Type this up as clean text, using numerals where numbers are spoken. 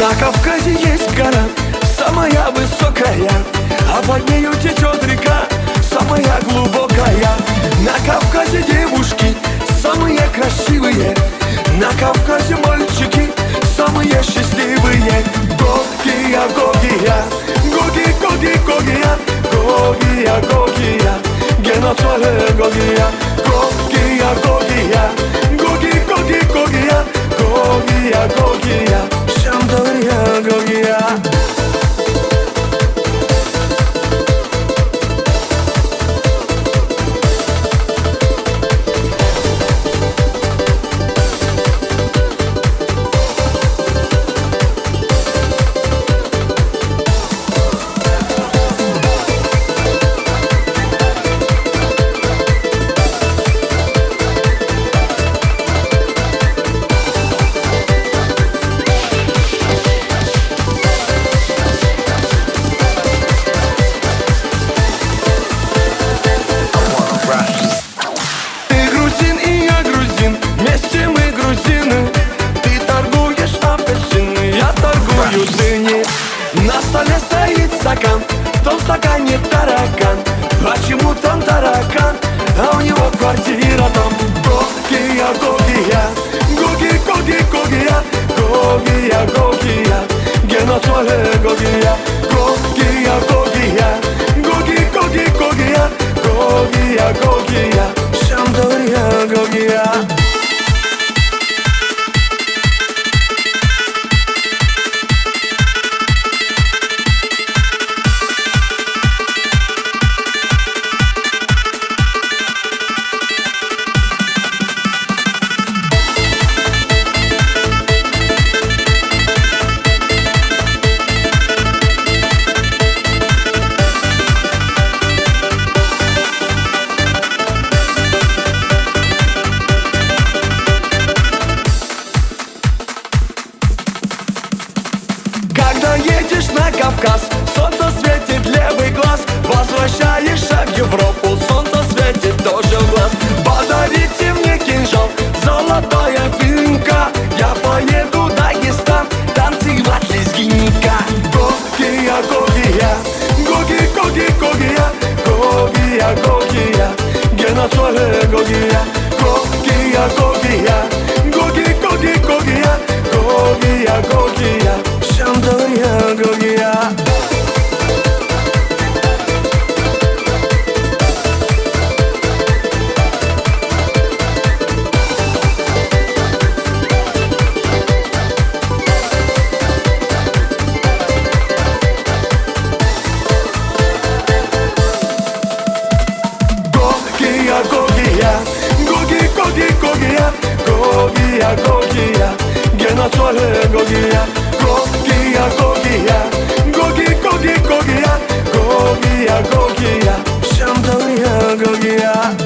На Кавказе есть гора, самая высокая, а под нею течет река, самая глубокая. На Кавказе девушки самые красивые, на Кавказе мальчики самые счастливые. Гогия, Гогия, Гоги, Гоги, Гогия, Гогия, Гогия, Геноцоле Гогия, Гогия, Гогия, Гоги, Гоги, Гогия, Гогия, Гогия, Шамдория, Гогия. На столе стоит стакан, в том стакане таракан. Почему там таракан, а у него квартира там? Гогия, Гогия, Гоги, Гоги, Гогия, Гогия, Гогия, Геноцоле Гогия, Гогия, Гогия, Гоги, Гоги, Гогия, Гогия, Гогия, Шамдория, Гогия. Когда едешь на Кавказ, солнце светит левый глаз. Возвращаешься в Европу, солнце светит тоже в глаз. Подарите мне кинжал, золотая винка, я поеду в Дагестан танцевать лезгинника. Гогия, Гогия, Гоги, Гоги, Гогия, Гогия, Гогия, Геноцоле Гогия, Гогия, Гогия, Гоги, Гоги, Гогия, Гогия, Гогия, Шамдория, Гогия. Гогия, Гогия, Гоги, Гоги, Гогия, Гогия, Гогия, Геноцоле Гогия, Гогия, Гогия, Гоги, Гоги, Гогия, Гогия, Гогия, Шамдория, Гогия.